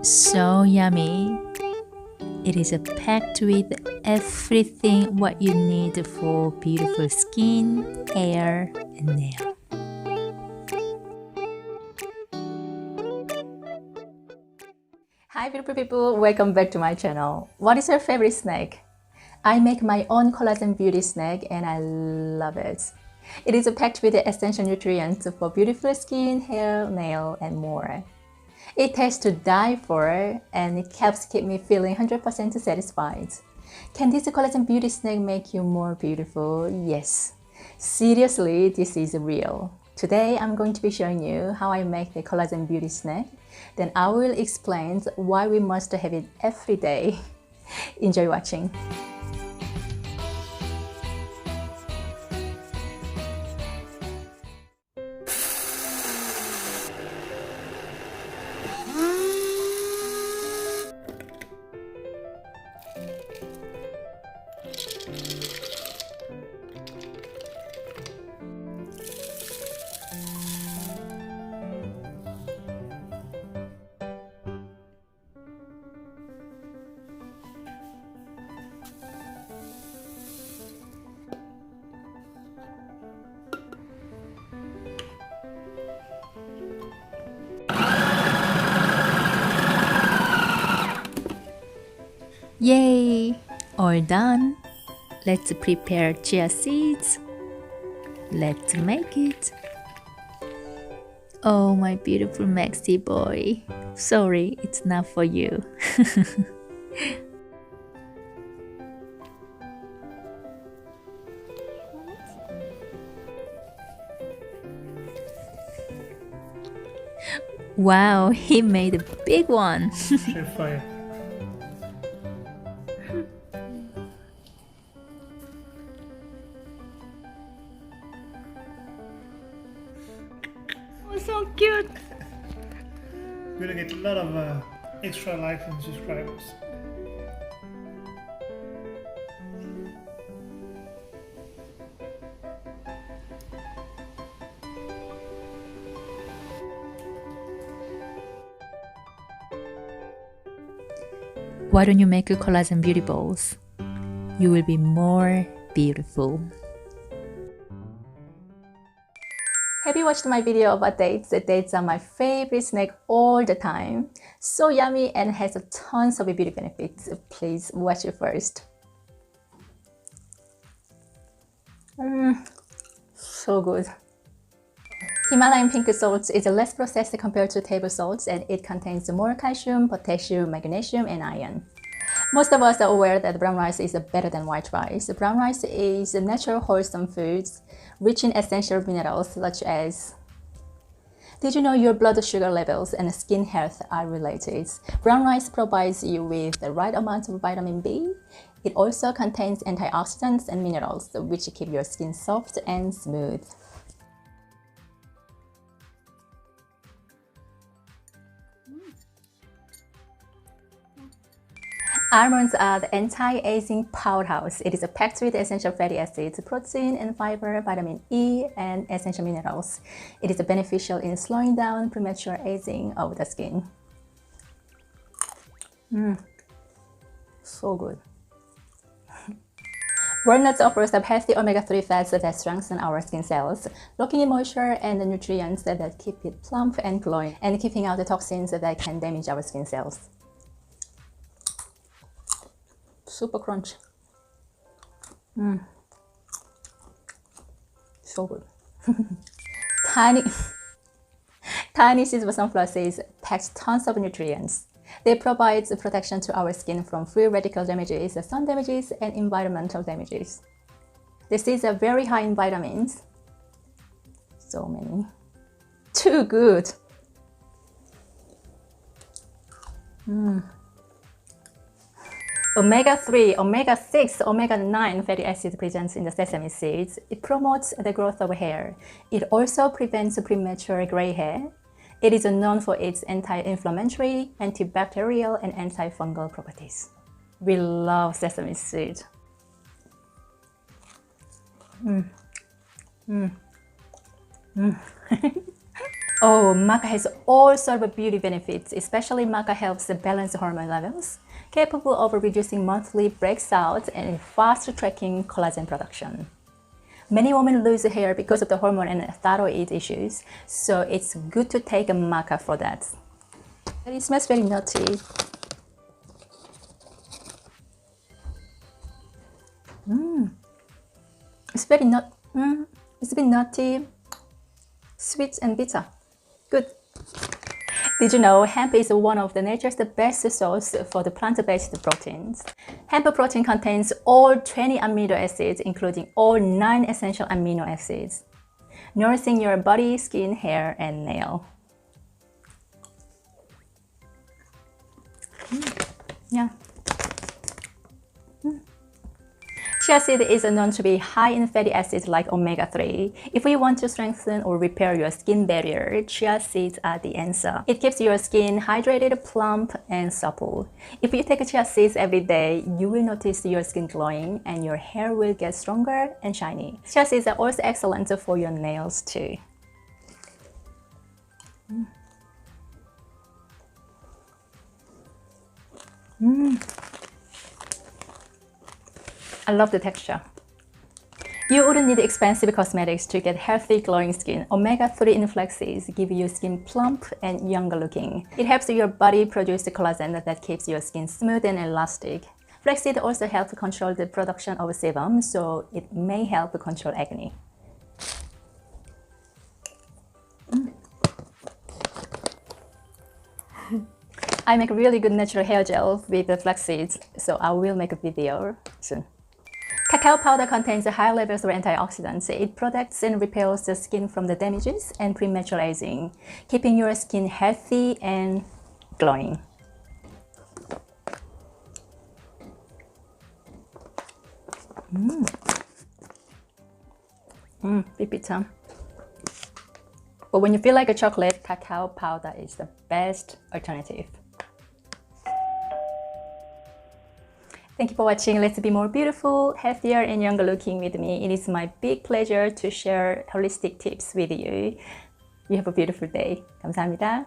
So yummy. It is packed with everything what you need for beautiful skin, hair, and nail. Hi beautiful people, welcome back to my channel. What is your favorite snack? I make my own collagen beauty snack and I love it. It is packed with essential nutrients for beautiful skin, hair, nail, and more. It tastes to die for and it helps keep me feeling 100% satisfied. Can this collagen beauty snack make you more beautiful? Yes. Seriously, this is real. Today I'm going to be showing you how I make the collagen beauty snack. Then I will explain why we must have it every day. Enjoy watching. Yay! All done. Let's prepare chia seeds. Let's make it. Oh, my beautiful Maxi boy. Sorry, it's not for you. Wow, he made a big one. Fire. Oh, so cute. We're gonna get a lot of extra likes and subscribers. Why don't you make a collagen beauty balls? You will be more beautiful. Have you watched my video about dates? Dates are my favorite snack all the time. So yummy and has tons of beauty benefits. Please watch it first. So good. Himalayan pink salt is less processed compared to table salts and it contains more calcium, potassium, magnesium, and iron. Most of us are aware that brown rice is better than white rice. Brown rice is a natural wholesome food rich in essential minerals such as... Did you know your blood sugar levels and skin health are related? Brown rice provides you with the right amount of vitamin B. It also contains antioxidants and minerals which keep your skin soft and smooth. Almonds are the anti-aging powerhouse. It is packed with essential fatty acids, protein and fiber, vitamin E, and essential minerals. It is beneficial in slowing down premature aging of the skin. So good. Walnuts offers a healthy omega-3 fats that strengthen our skin cells, locking in moisture and the nutrients that keep it plump and glowing, and keeping out the toxins that can damage our skin cells. Super crunch. So good. Tiny seeds of sunflower seeds pack tons of nutrients. They provide protection to our skin from free radical damages, sun damages, and environmental damages. The seeds are very high in vitamins. So many. Too good. Omega-3, omega-6, omega-9 fatty acid present in the sesame seeds. It promotes the growth of hair. It also prevents premature gray hair. It is known for its anti-inflammatory, antibacterial, and antifungal properties. We love sesame seed. Oh, maca has all sorts of beauty benefits, especially maca helps balance hormone levels, capable of reducing monthly breakouts and fast tracking collagen production. Many women lose hair because of the hormone and thyroid issues, so it's good to take a maca for that. It smells very nutty. It's very it's a bit nutty, sweet and bitter. Good. Did you know hemp is one of the nature's best source for the plant-based proteins? Hemp protein contains all 20 amino acids, including all 9 essential amino acids, nourishing your body, skin, hair, and nail. Yeah. Chia seed is known to be high in fatty acids like omega-3. If you want to strengthen or repair your skin barrier, chia seeds are the answer. It keeps your skin hydrated, plump, and supple. If you take chia seeds every day, you will notice your skin glowing and your hair will get stronger and shiny. Chia seeds are also excellent for your nails too. I love the texture. You wouldn't need expensive cosmetics to get healthy, glowing skin. Omega-3 in flaxseeds give your skin plump and younger looking. It helps your body produce the collagen that keeps your skin smooth and elastic. Flaxseed also helps control the production of sebum, so it may help control acne. I make really good natural hair gel with the flax seeds, so I will make a video soon. Cacao powder contains high levels of antioxidants. It protects and repels the skin from the damages and premature aging, keeping your skin healthy and glowing. Bit bitter. But when you feel like a chocolate, cacao powder is the best alternative. Thank you for watching. Let's be more beautiful, healthier, and younger looking with me. It is my big pleasure to share holistic tips with you. You have a beautiful day. 감사합니다.